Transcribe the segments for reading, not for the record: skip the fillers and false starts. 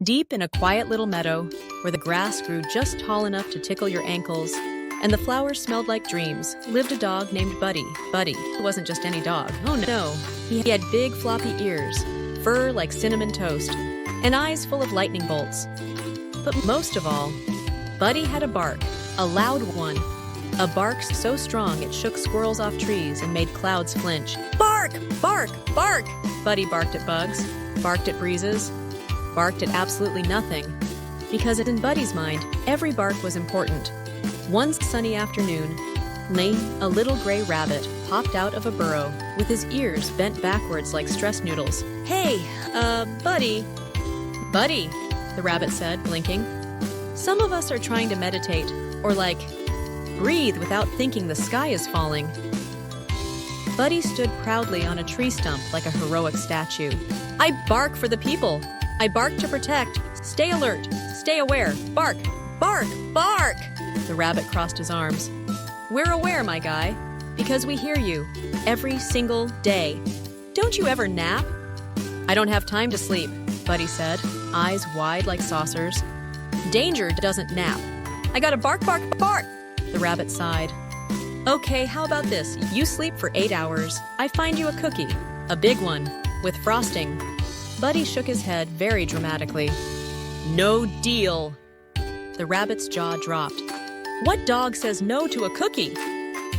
Deep in a quiet little meadow, where the grass grew just tall enough to tickle your ankles, and the flowers smelled like dreams, lived a dog named Buddy. Buddy wasn't just any dog. Oh no. He had big floppy ears, fur like cinnamon toast, and eyes full of lightning bolts. But most of all, Buddy had a bark, a loud one. A bark so strong it shook squirrels off trees and made clouds flinch. Bark! Bark! Bark! Buddy barked at bugs, barked at breezes, barked at absolutely nothing. Because in Buddy's mind, every bark was important. One sunny afternoon, a little gray rabbit popped out of a burrow with his ears bent backwards like stress noodles. Hey, Buddy. Buddy, the rabbit said, blinking. Some of us are trying to meditate, or breathe without thinking the sky is falling. Buddy stood proudly on a tree stump like a heroic statue. I bark for the people. I bark to protect. Stay alert. Stay aware. Bark. Bark. Bark! The rabbit crossed his arms. We're aware, my guy, because we hear you every single day. Don't you ever nap? I don't have time to sleep, Buddy said, eyes wide like saucers. Danger doesn't nap. I gotta bark, bark, bark! The rabbit sighed. Okay, how about this? You sleep for 8 hours. I find you a cookie, a big one, with frosting. Buddy shook his head very dramatically. No deal. The rabbit's jaw dropped. What dog says no to a cookie?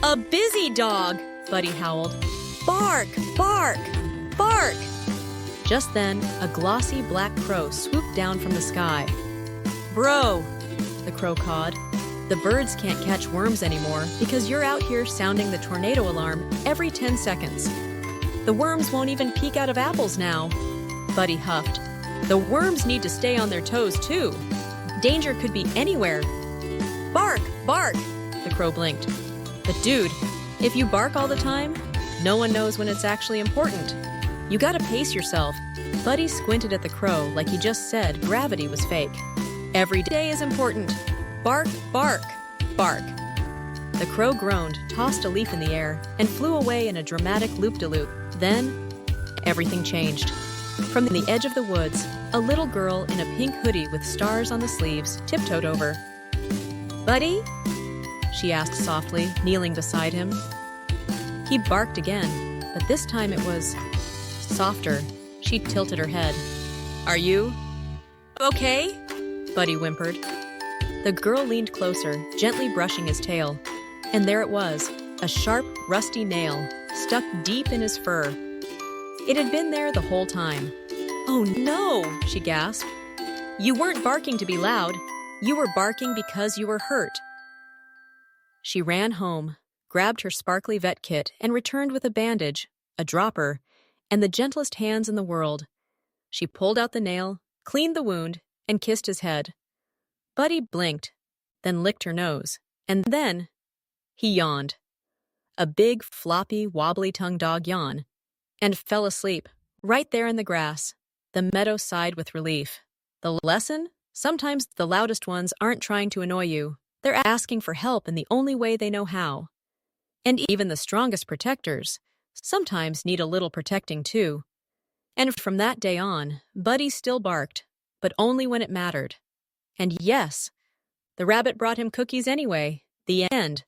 A busy dog, Buddy howled. Bark, bark, bark! Just then, a glossy black crow swooped down from the sky. Bro, the crow cawed. The birds can't catch worms anymore because you're out here sounding the tornado alarm every 10 seconds. The worms won't even peek out of apples now. Buddy huffed. The worms need to stay on their toes too. Danger could be anywhere. Bark, bark, the crow blinked. But dude, if you bark all the time, no one knows when it's actually important. You gotta pace yourself. Buddy squinted at the crow like he just said gravity was fake. Every day is important. Bark, bark, bark. The crow groaned, tossed a leaf in the air, and flew away in a dramatic loop-de-loop. Then, everything changed. From the edge of the woods, a little girl in a pink hoodie with stars on the sleeves tiptoed over. Buddy? She asked softly, kneeling beside him. He barked again, but this time it was softer. She tilted her head. Are you okay? Buddy whimpered. The girl leaned closer, gently brushing his tail. And there it was, a sharp, rusty nail, stuck deep in his fur. It had been there the whole time. Oh no, she gasped. You weren't barking to be loud. You were barking because you were hurt. She ran home, grabbed her sparkly vet kit, and returned with a bandage, a dropper, and the gentlest hands in the world. She pulled out the nail, cleaned the wound, and kissed his head. Buddy blinked, then licked her nose, and then he yawned. A big, floppy, wobbly-tongued dog yawn, and fell asleep, right there in the grass. The meadow sighed with relief. The lesson? Sometimes the loudest ones aren't trying to annoy you. They're asking for help in the only way they know how. And even the strongest protectors sometimes need a little protecting too. And from that day on, Buddy still barked, but only when it mattered. And yes, the rabbit brought him cookies anyway. The end.